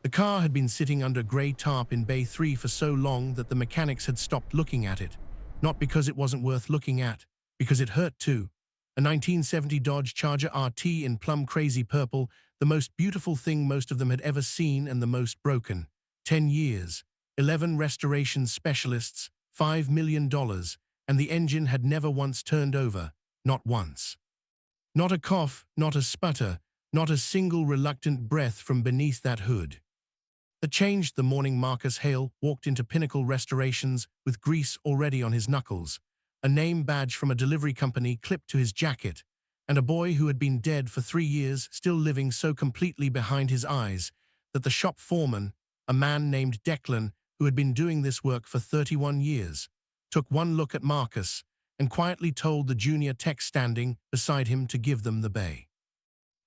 The car had been sitting under grey tarp in Bay 3 for so long that the mechanics had stopped looking at it, not because it wasn't worth looking at, because it hurt too. A 1970 Dodge Charger RT in Plum Crazy purple, the most beautiful thing most of them had ever seen and the most broken. 10 years, 11 restoration specialists, $5 million, and the engine had never once turned over, not once. Not a cough, not a sputter, not a single reluctant breath from beneath that hood. That changed the morning Marcus Hale walked into Pinnacle Restorations with grease already on his knuckles, a name badge from a delivery company clipped to his jacket, and a boy who had been dead for 3 years still living so completely behind his eyes that the shop foreman, a man named Declan, who had been doing this work for 31 years, took one look at Marcus and quietly told the junior tech standing beside him to give them the bay.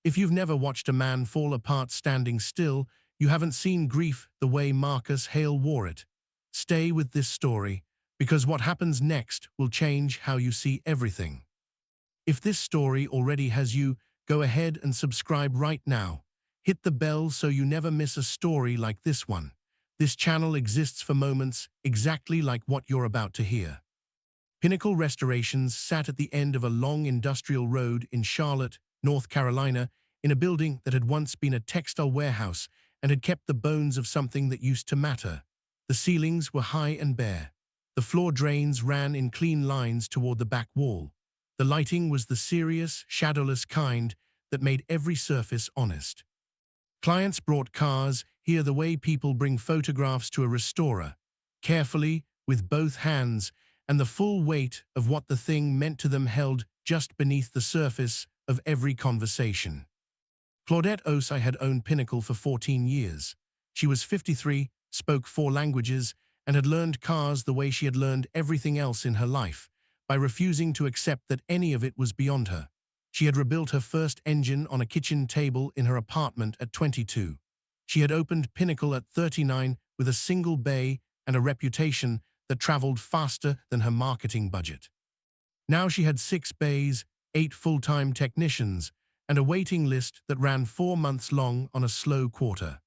If you've never watched a man fall apart standing still, you haven't seen grief the way Marcus Hale wore it. Stay with this story, because what happens next will change how you see everything. If this story already has you, go ahead and subscribe right now. Hit the bell so you never miss a story like this one. This channel exists for moments exactly like what you're about to hear. Pinnacle Restorations sat at the end of a long industrial road in Charlotte, North Carolina, in a building that had once been a textile warehouse and had kept the bones of something that used to matter. The ceilings were high and bare. The floor drains ran in clean lines toward the back wall. The lighting was the serious, shadowless kind that made every surface honest. Clients brought cars, here the way people bring photographs to a restorer, carefully, with both hands, and the full weight of what the thing meant to them held just beneath the surface of every conversation. Claudette Osei had owned Pinnacle for 14 years. She was 53, spoke 4 languages, and had learned cars the way she had learned everything else in her life, by refusing to accept that any of it was beyond her. She had rebuilt her first engine on a kitchen table in her apartment at 22. She had opened Pinnacle at 39 with a single bay and a reputation that traveled faster than her marketing budget. Now she had 6 bays, 8 full-time technicians, and a waiting list that ran 4 months long on a slow quarter.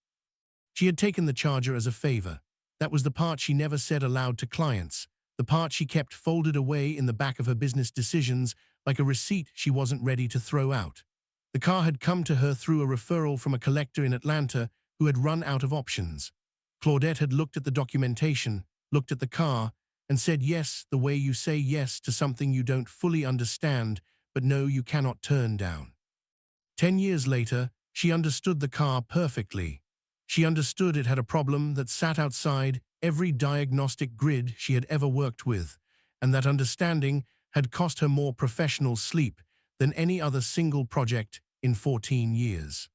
She had taken the Charger as a favor. That was the part she never said aloud to clients, the part she kept folded away in the back of her business decisions like a receipt she wasn't ready to throw out. The car had come to her through a referral from a collector in Atlanta who had run out of options. Claudette had looked at the documentation, looked at the car, and said yes the way you say yes to something you don't fully understand but know you cannot turn down. 10 years later, she understood the car perfectly. She understood it had a problem that sat outside every diagnostic grid she had ever worked with, and that understanding had cost her more professional sleep than any other single project in 14 years.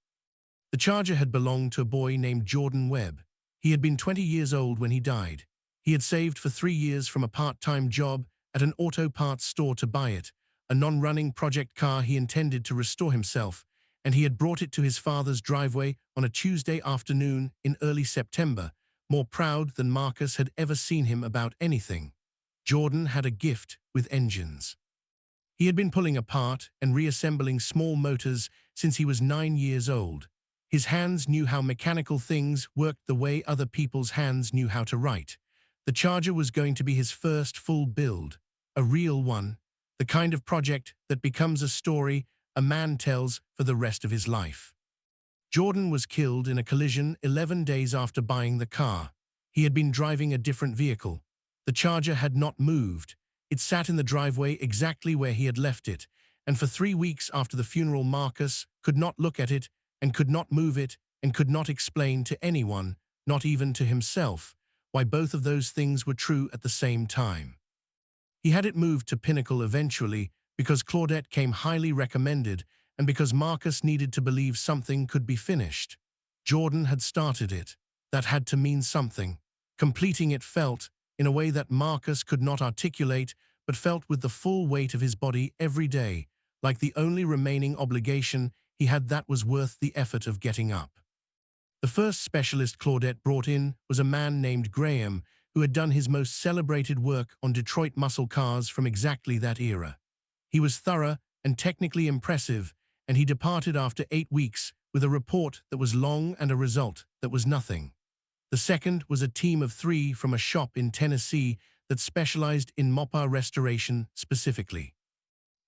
The Charger had belonged to a boy named Jordan Webb. He had been 20 years old when he died. He had saved for 3 years from a part-time job at an auto parts store to buy it, a non-running project car he intended to restore himself, and he had brought it to his father's driveway on a Tuesday afternoon in early September, more proud than Marcus had ever seen him about anything. Jordan had a gift with engines. He had been pulling apart and reassembling small motors since he was 9 years old. His hands knew how mechanical things worked the way other people's hands knew how to write. The Charger was going to be his first full build, a real one, the kind of project that becomes a story a man tells for the rest of his life. Jordan was killed in a collision 11 days after buying the car. He had been driving a different vehicle. The Charger had not moved. It sat in the driveway exactly where he had left it, and for 3 weeks after the funeral Marcus could not look at it and could not move it and could not explain to anyone, not even to himself, why both of those things were true at the same time. He had it moved to Pinnacle eventually because Claudette came highly recommended and because Marcus needed to believe something could be finished. Jordan had started it. That had to mean something. Completing it felt, in a way that Marcus could not articulate, but felt with the full weight of his body every day, like the only remaining obligation he had that was worth the effort of getting up. The first specialist Claudette brought in was a man named Graham, who had done his most celebrated work on Detroit muscle cars from exactly that era. He was thorough and technically impressive, and he departed after 8 weeks with a report that was long and a result that was nothing. The second was a team of 3 from a shop in Tennessee that specialized in mopar restoration specifically.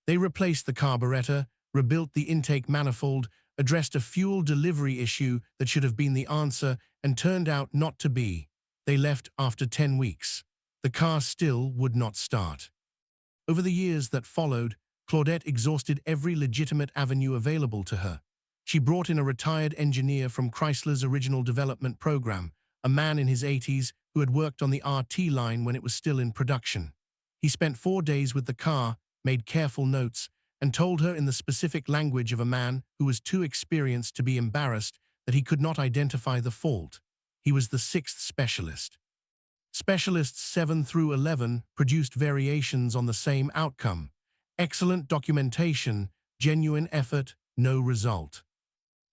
They replaced the carburetor, rebuilt the intake manifold, addressed a fuel delivery issue that should have been the answer and turned out not to be. They left after 10 weeks. The car still would not start. Over the years that followed, Claudette exhausted every legitimate avenue available to her. She brought in a retired engineer from Chrysler's original development program, a man in his 80s who had worked on the RT line when it was still in production. He spent 4 days with the car, made careful notes, and told her in the specific language of a man who was too experienced to be embarrassed that he could not identify the fault. He was the 6th specialist. Specialists 7 through 11 produced variations on the same outcome. Excellent documentation, genuine effort, no result.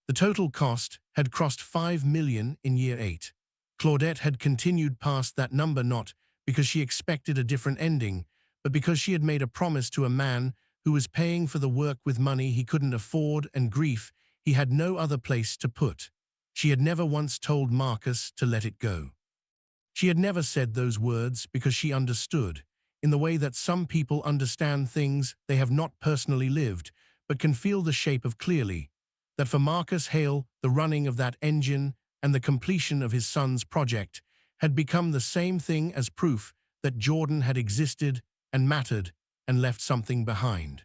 The total cost had crossed $5 million in year 8. Claudette had continued past that number not because she expected a different ending, but because she had made a promise to a man who was paying for the work with money he couldn't afford and grief he had no other place to put. She had never once told Marcus to let it go. She had never said those words because she understood, in the way that some people understand things they have not personally lived, but can feel the shape of clearly, that for Marcus Hale, the running of that engine and the completion of his son's project had become the same thing as proof that Jordan had existed and mattered and left something behind.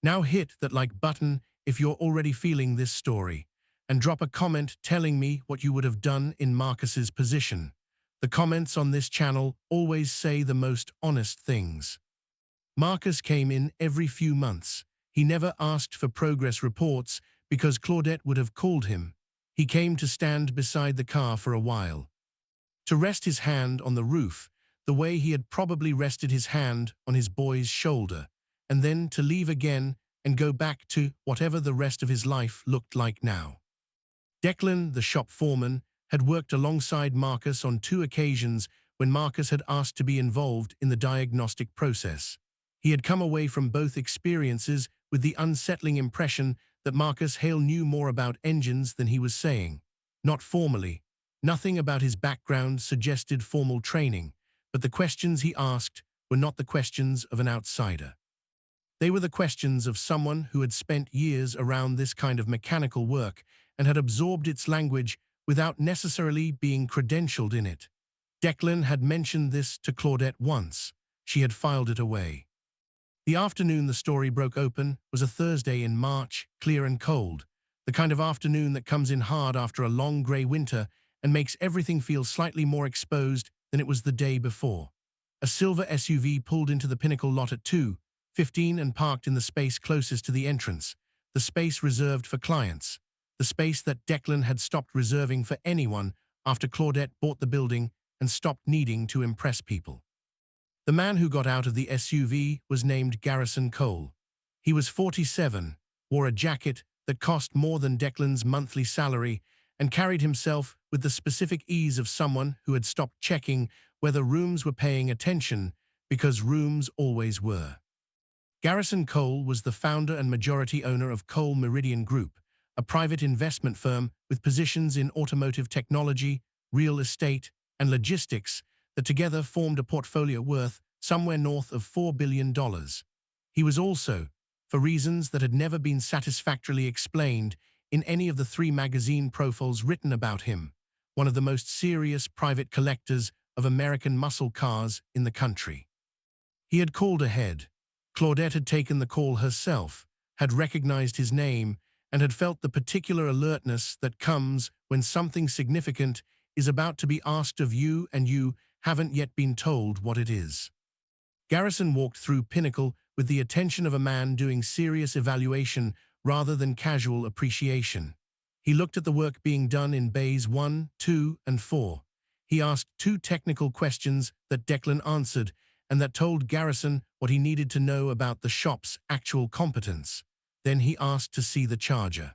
Now hit that like button if you're already feeling this story, and drop a comment telling me what you would have done in Marcus's position. The comments on this channel always say the most honest things. Marcus came in every few months. He never asked for progress reports because Claudette would have called him. He came to stand beside the car for a while, to rest his hand on the roof, the way he had probably rested his hand on his boy's shoulder, and then to leave again and go back to whatever the rest of his life looked like now. Declan, the shop foreman, had worked alongside Marcus on 2 occasions when Marcus had asked to be involved in the diagnostic process. He had come away from both experiences with the unsettling impression that Marcus Hale knew more about engines than he was saying. Not formally. Nothing about his background suggested formal training, but the questions he asked were not the questions of an outsider. They were the questions of someone who had spent years around this kind of mechanical work and had absorbed its language without necessarily being credentialed in it. Declan had mentioned this to Claudette once. She had filed it away. The afternoon the story broke open was a Thursday in March, clear and cold, the kind of afternoon that comes in hard after a long grey winter and makes everything feel slightly more exposed than it was the day before. A silver SUV pulled into the Pinnacle lot at 2:15 and parked in the space closest to the entrance, the space reserved for clients, the space that Declan had stopped reserving for anyone after Claudette bought the building and stopped needing to impress people. The man who got out of the SUV was named Garrison Cole. He was 47, wore a jacket that cost more than Declan's monthly salary, and carried himself with the specific ease of someone who had stopped checking whether rooms were paying attention, because rooms always were. Garrison Cole was the founder and majority owner of Cole Meridian Group, a private investment firm with positions in automotive technology, real estate, and logistics that together formed a portfolio worth somewhere north of $4 billion. He was also, for reasons that had never been satisfactorily explained in any of the 3 magazine profiles written about him, one of the most serious private collectors of American muscle cars in the country. He had called ahead. Claudette had taken the call herself, had recognized his name, and had felt the particular alertness that comes when something significant is about to be asked of you and you haven't yet been told what it is. Garrison walked through Pinnacle with the attention of a man doing serious evaluation rather than casual appreciation. He looked at the work being done in bays 1, 2, and 4. He asked 2 technical questions that Declan answered and that told Garrison what he needed to know about the shop's actual competence. Then he asked to see the charger.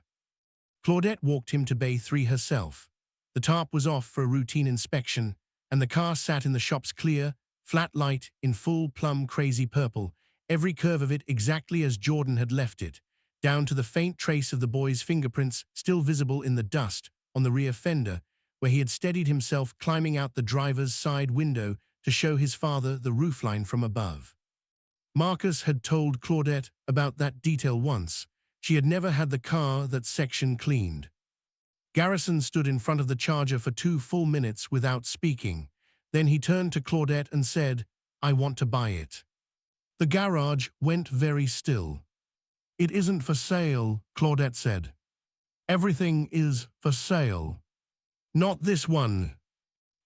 Claudette walked him to bay 3 herself. The tarp was off for a routine inspection, and the car sat in the shop's clear, flat light in full Plum Crazy purple, every curve of it exactly as Jordan had left it, down to the faint trace of the boy's fingerprints still visible in the dust on the rear fender, where he had steadied himself climbing out the driver's side window to show his father the roofline from above. Marcus had told Claudette about that detail once. She had never had the car that section cleaned. Garrison stood in front of the Charger for 2 full minutes without speaking. Then he turned to Claudette and said, "I want to buy it." The garage went very still. "It isn't for sale," Claudette said. "Everything is for sale. Not this one."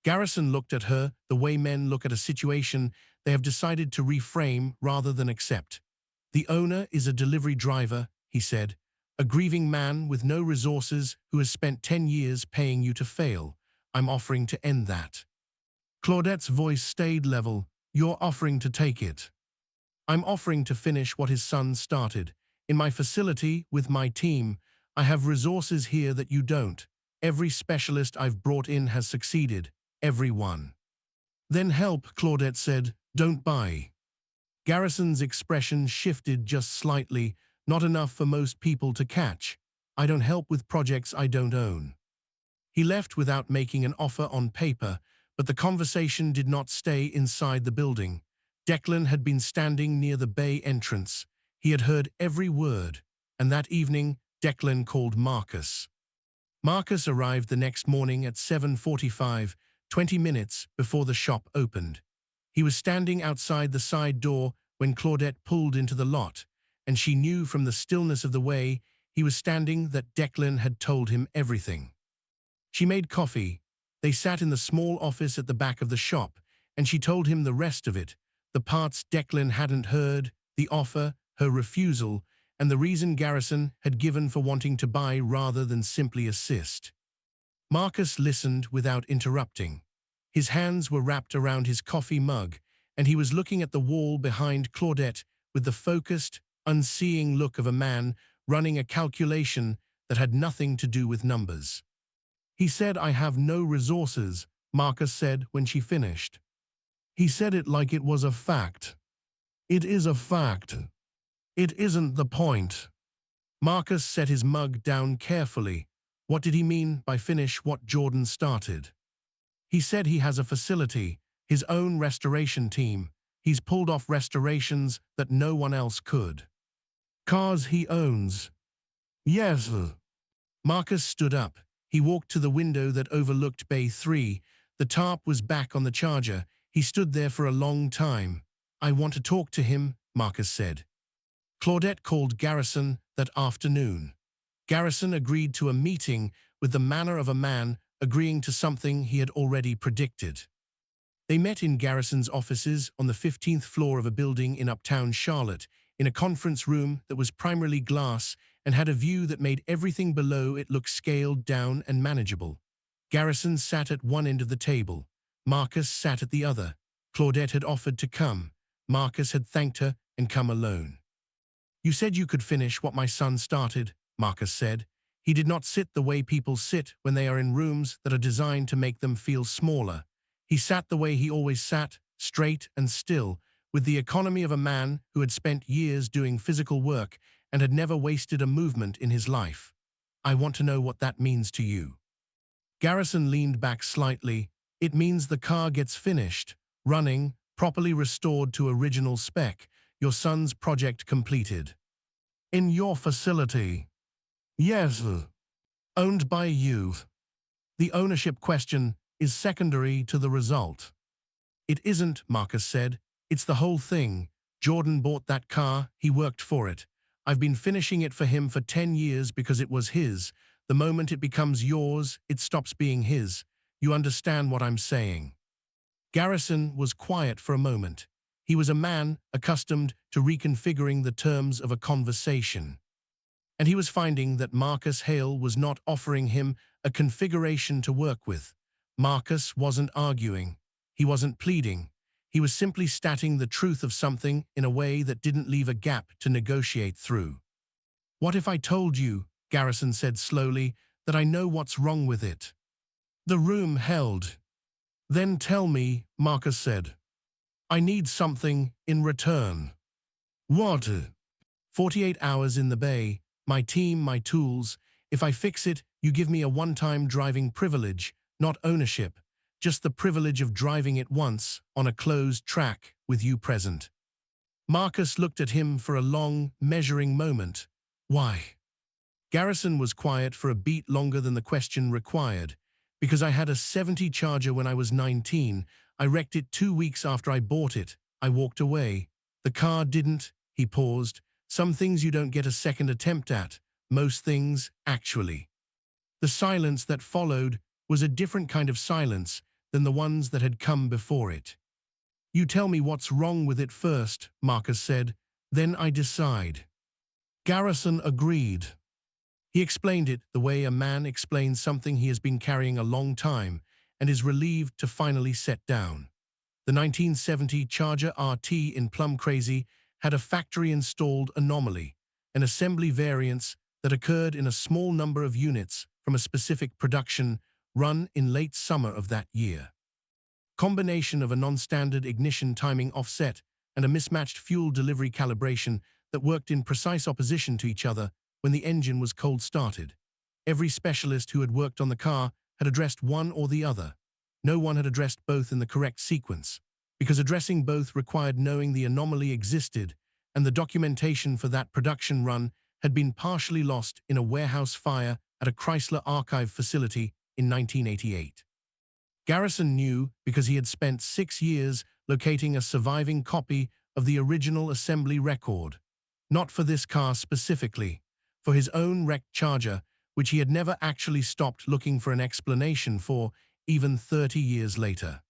Garrison looked at her the way men look at a situation they have decided to reframe rather than accept. "The owner is a delivery driver," he said, "a grieving man with no resources who has spent 10 years paying you to fail. I'm offering to end that." Claudette's voice stayed level. "You're offering to take it." "I'm offering to finish what his son started. In my facility, with my team, I have resources here that you don't. Every specialist I've brought in has succeeded. Every one." "Then help," Claudette said. "Don't buy." Garrison's expression shifted just slightly, not enough for most people to catch. "I don't help with projects I don't own." He left without making an offer on paper, but the conversation did not stay inside the building. Declan had been standing near the bay entrance. He had heard every word, and that evening Declan called Marcus. Marcus arrived the next morning at 7:45, 20 minutes before the shop opened. He was standing outside the side door when Claudette pulled into the lot, and she knew from the stillness of the way he was standing that Declan had told him everything. She made coffee. They sat in the small office at the back of the shop, and she told him the rest of it, the parts Declan hadn't heard, the offer, her refusal, and the reason Garrison had given for wanting to buy rather than simply assist. Marcus listened without interrupting. His hands were wrapped around his coffee mug, and he was looking at the wall behind Claudette with the focused, unseeing look of a man running a calculation that had nothing to do with numbers. "He said I have no resources," Marcus said when she finished. "He said it like it was a fact. It is a fact. It isn't the point." Marcus set his mug down carefully. What did he mean by finish what Jordan started? "He said he has a facility, his own restoration team. He's pulled off restorations that no one else could. Cars he owns." "Yes." Marcus stood up. He walked to the window that overlooked Bay 3. The tarp was back on the Charger. He stood there for a long time. "I want to talk to him," Marcus said. Claudette called Garrison that afternoon. Garrison agreed to a meeting with the manner of a man agreeing to something he had already predicted. They met in Garrison's offices on the 15th floor of a building in uptown Charlotte, in a conference room that was primarily glass and had a view that made everything below it look scaled down and manageable. Garrison sat at one end of the table. Marcus sat at the other. Claudette had offered to come. Marcus had thanked her and come alone. "You said you could finish what my son started," Marcus said. He did not sit the way people sit when they are in rooms that are designed to make them feel smaller. He sat the way he always sat, straight and still, with the economy of a man who had spent years doing physical work and had never wasted a movement in his life. "I want to know what that means to you." Garrison leaned back slightly. "It means the car gets finished, running, properly restored to original spec, your son's project completed. In your facility." "Yes." "Owned by you." "The ownership question is secondary to the result." "It isn't," Marcus said. "It's the whole thing. Jordan bought that car, he worked for it. I've been finishing it for him for 10 years because it was his. The moment it becomes yours, it stops being his. You understand what I'm saying?" Garrison was quiet for a moment. He was a man accustomed to reconfiguring the terms of a conversation. And he was finding that Marcus Hale was not offering him a configuration to work with. Marcus wasn't arguing. He wasn't pleading. He was simply stating the truth of something in a way that didn't leave a gap to negotiate through. "What if I told you," Garrison said slowly, "that I know what's wrong with it?" The room held. "Then tell me," Marcus said. "I need something in return." "What?" 48 hours in the bay, my team, my tools. If I fix it, You give me a one-time driving privilege, not ownership, just the privilege of driving it once on a closed track with you present." Marcus looked at him for a long, measuring moment. "Why?" Garrison was quiet for a beat longer than the question required. "Because I had a '70 Charger when I was 19. I wrecked it 2 weeks after I bought it. I walked away. The car didn't." He paused. "Some things you don't get a second attempt at. Most things, actually." The silence that followed was a different kind of silence than the ones that had come before it. "You tell me what's wrong with it first," Marcus said. "Then I decide." Garrison agreed. He explained it the way a man explains something he has been carrying a long time and is relieved to finally set down. The 1970 Charger RT in Plum Crazy had a factory-installed anomaly, an assembly variance that occurred in a small number of units from a specific production run in late summer of that year. Combination of a non-standard ignition timing offset and a mismatched fuel delivery calibration that worked in precise opposition to each other when the engine was cold started. Every specialist who had worked on the car had addressed one or the other. No one had addressed both in the correct sequence, because addressing both required knowing the anomaly existed, and the documentation for that production run had been partially lost in a warehouse fire at a Chrysler archive facility in 1988. Garrison knew because he had spent 6 years locating a surviving copy of the original assembly record. Not for this car specifically, for his own wrecked Charger, which he had never actually stopped looking for an explanation for, even 30 years later.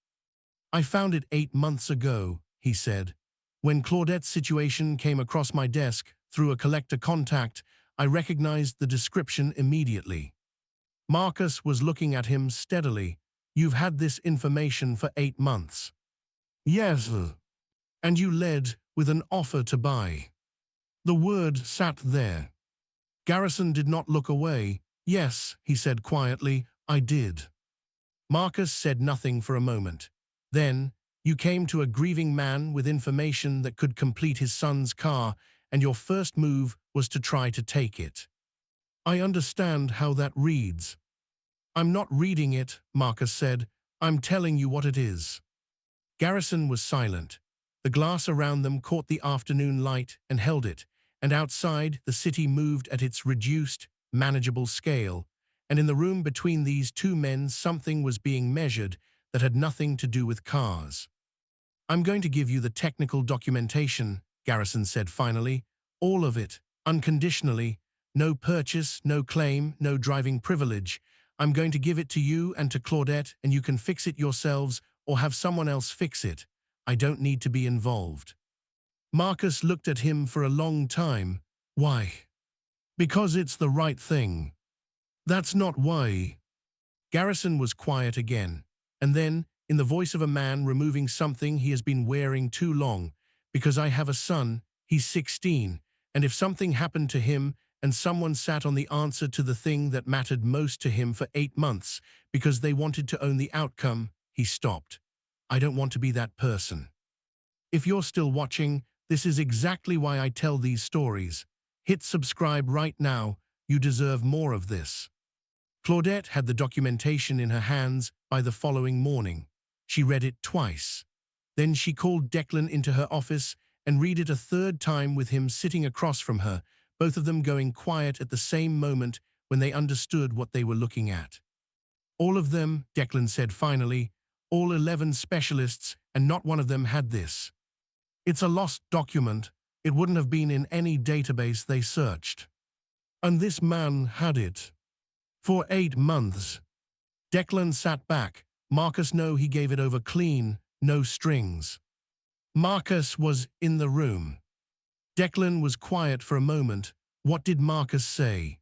"I found it 8 months ago," he said. "When Claudette's situation came across my desk through a collector contact, I recognized the description immediately." Marcus was looking at him steadily. "You've had this information for 8 months." "Yes." "And you led with an offer to buy." The word sat there. Garrison did not look away. "Yes," he said quietly, "I did." Marcus said nothing for a moment. "Then, you came to a grieving man with information that could complete his son's car, and your first move was to try to take it." "I understand how that reads." "I'm not reading it," Marcus said. "I'm telling you what it is." Garrison was silent. The glass around them caught the afternoon light and held it, and outside the city moved at its reduced, manageable scale, and in the room between these two men something was being measured that had nothing to do with cars. "I'm going to give you the technical documentation," Garrison said finally. "All of it, unconditionally. No purchase, no claim, no driving privilege. I'm going to give it to you and to Claudette, and you can fix it yourselves or have someone else fix it. I don't need to be involved." Marcus looked at him for a long time. "Why?" "Because it's the right thing." "That's not why." Garrison was quiet again, and then, in the voice of a man removing something he has been wearing too long, "Because I have a son, he's 16, and if something happened to him and someone sat on the answer to the thing that mattered most to him for 8 months because they wanted to own the outcome," he stopped. "I don't want to be that person." If you're still watching, this is exactly why I tell these stories. Hit subscribe right now. You deserve more of this. Claudette had the documentation in her hands by the following morning. She read it twice. Then she called Declan into her office and read it a third time with him sitting across from her, both of them going quiet at the same moment when they understood what they were looking at. "All of them," Declan said finally, "all 11 specialists, and not one of them had this. It's a lost document. It wouldn't have been in any database they searched. And this man had it. For 8 months. Declan sat back. Marcus knew he gave it over clean, no strings. Marcus was in the room. Declan was quiet for a moment. What did Marcus say?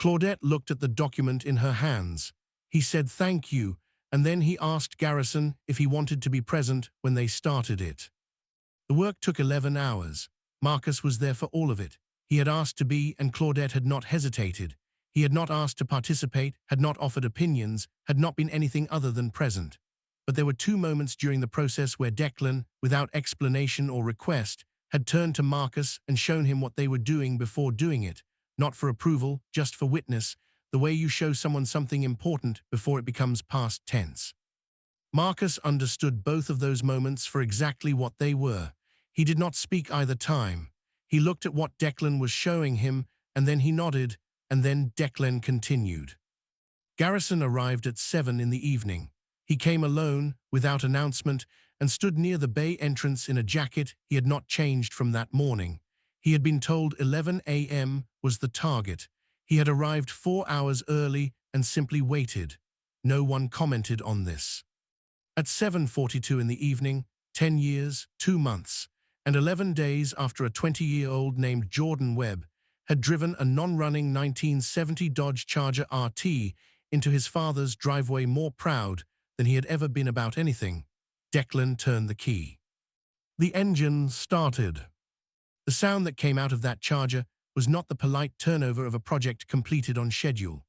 Claudette looked at the document in her hands. He said thank you, and then he asked Garrison if he wanted to be present when they started it. The work took 11 hours. Marcus was there for all of it. He had asked to be, and Claudette had not hesitated. He had not asked to participate, had not offered opinions, had not been anything other than present. But there were 2 moments during the process where Declan, without explanation or request, had turned to Marcus and shown him what they were doing before doing it, not for approval, just for witness, the way you show someone something important before it becomes past tense. Marcus understood both of those moments for exactly what they were. He did not speak either time. He looked at what Declan was showing him, and then he nodded, and then Declan continued. Garrison arrived at 7 in the evening. He came alone, without announcement, and stood near the bay entrance in a jacket he had not changed from that morning. He had been told 11 a.m. was the target. He had arrived 4 hours early and simply waited. No one commented on this. At 7:42 in the evening, 10 years, 2 months, and 11 days after a 20-year-old named Jordan Webb had driven a non-running 1970 Dodge Charger RT into his father's driveway more proud than he had ever been about anything, Declan turned the key. The engine started. The sound that came out of that Charger was not the polite turnover of a project completed on schedule.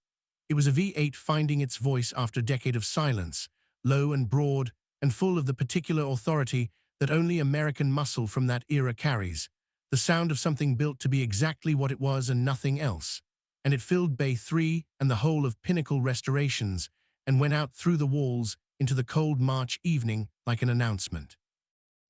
It was a V8 finding its voice after a decade of silence, low and broad, and full of the particular authority that only American muscle from that era carries, the sound of something built to be exactly what it was and nothing else. And it filled Bay 3 and the whole of Pinnacle Restorations and went out through the walls into the cold March evening like an announcement.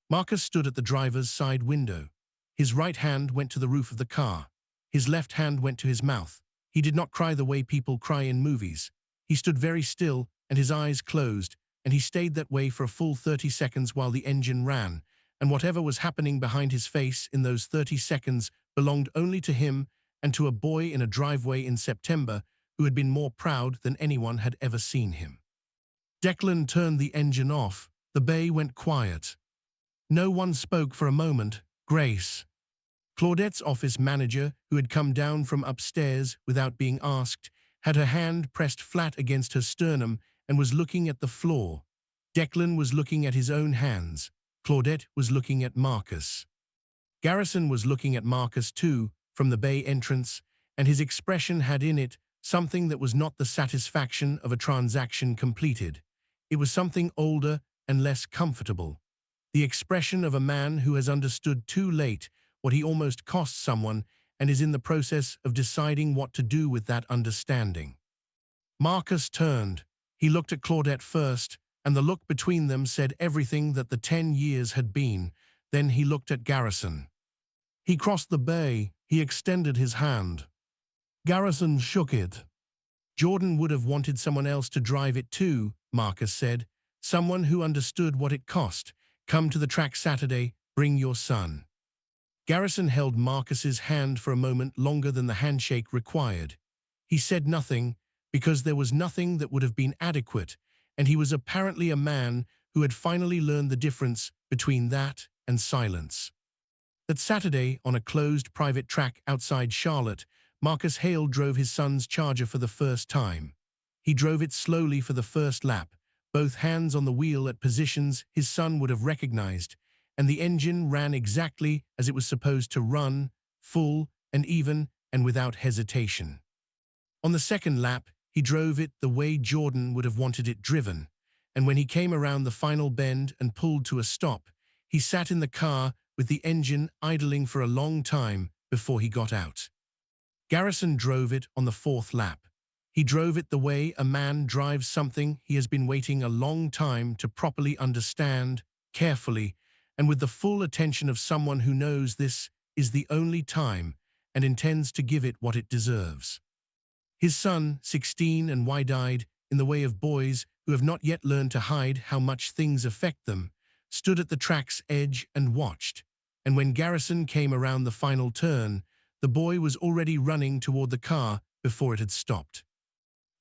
Marcus stood at the driver's side window. His right hand went to the roof of the car. His left hand went to his mouth. He did not cry the way people cry in movies. He stood very still and his eyes closed, and he stayed that way for a full 30 seconds while the engine ran, and whatever was happening behind his face in those 30 seconds belonged only to him and to a boy in a driveway in September who had been more proud than anyone had ever seen him. Declan turned the engine off. The bay went quiet. No one spoke for a moment. Grace, Claudette's office manager, who had come down from upstairs without being asked, had her hand pressed flat against her sternum and was looking at the floor. Declan was looking at his own hands. Claudette was looking at Marcus. Garrison was looking at Marcus too, from the bay entrance, and his expression had in it something that was not the satisfaction of a transaction completed. It was something older and less comfortable. The expression of a man who has understood too late what he almost cost someone and is in the process of deciding what to do with that understanding. Marcus turned. He looked at Claudette first, and the look between them said everything that the 10 years had been. Then he looked at Garrison. He crossed the bay. He extended his hand. Garrison shook it. Jordan would have wanted someone else to drive it too, Marcus said. Someone who understood what it cost. Come to the track Saturday, bring your son. Garrison held Marcus's hand for a moment longer than the handshake required. He said nothing, because there was nothing that would have been adequate, and he was apparently a man who had finally learned the difference between that and silence. That Saturday, on a closed private track outside Charlotte, Marcus Hale drove his son's Charger for the first time. He drove it slowly for the first lap, both hands on the wheel at positions his son would have recognized, and the engine ran exactly as it was supposed to run, full and even and without hesitation. On the second lap, he drove it the way Jordan would have wanted it driven, and when he came around the final bend and pulled to a stop, he sat in the car with the engine idling for a long time before he got out. Garrison drove it on the fourth lap. He drove it the way a man drives something he has been waiting a long time to properly understand, carefully, and with the full attention of someone who knows this is the only time and intends to give it what it deserves. His son, 16 and wide-eyed, in the way of boys who have not yet learned to hide how much things affect them, stood at the track's edge and watched, and when Garrison came around the final turn, the boy was already running toward the car before it had stopped.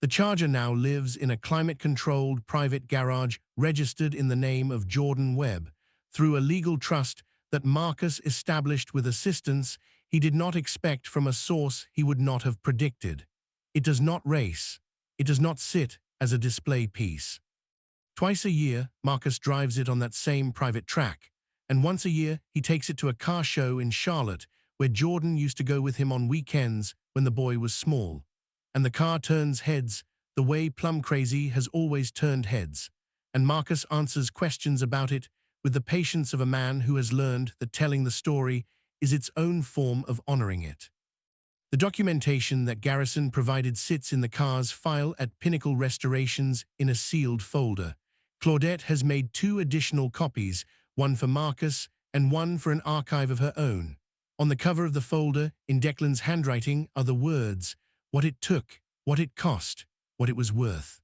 The Charger now lives in a climate-controlled private garage registered in the name of Jordan Webb, through a legal trust that Marcus established with assistance he did not expect from a source he would not have predicted. It does not race. It does not sit as a display piece. Twice a year, Marcus drives it on that same private track, and once a year he takes it to a car show in Charlotte, where Jordan used to go with him on weekends when the boy was small. And the car turns heads the way Plum Crazy has always turned heads, and Marcus answers questions about it with the patience of a man who has learned that telling the story is its own form of honoring it. The documentation that Garrison provided sits in the car's file at Pinnacle Restorations in a sealed folder. Claudette has made 2 additional copies, one for Marcus and one for an archive of her own. On the cover of the folder, in Declan's handwriting, are the words, "What it took, what it cost, what it was worth."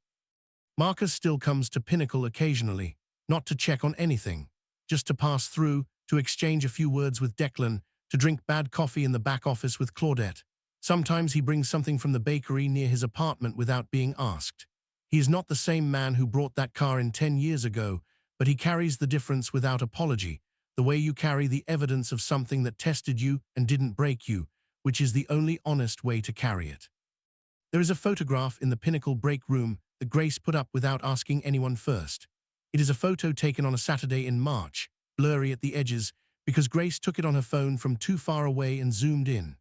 Marcus still comes to Pinnacle occasionally, not to check on anything, just to pass through, to exchange a few words with Declan, to drink bad coffee in the back office with Claudette. Sometimes he brings something from the bakery near his apartment without being asked. He is not the same man who brought that car in 10 years ago, but he carries the difference without apology, the way you carry the evidence of something that tested you and didn't break you, which is the only honest way to carry it. There is a photograph in the Pinnacle break room that Grace put up without asking anyone first. It is a photo taken on a Saturday in March, blurry at the edges, because Grace took it on her phone from too far away and zoomed in.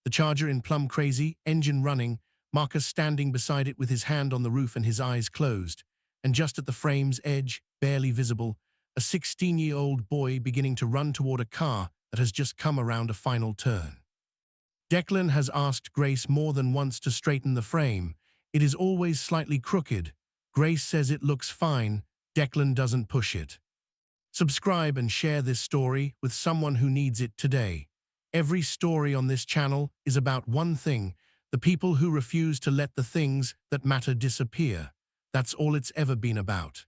The Charger in Plum Crazy, engine running, Marcus standing beside it with his hand on the roof and his eyes closed, and just at the frame's edge, barely visible, a 16-year-old boy beginning to run toward a car that has just come around a final turn. Declan has asked Grace more than once to straighten the frame. It is always slightly crooked. Grace says it looks fine. Declan doesn't push it. Subscribe and share this story with someone who needs it today. Every story on this channel is about one thing: the people who refuse to let the things that matter disappear. That's all it's ever been about.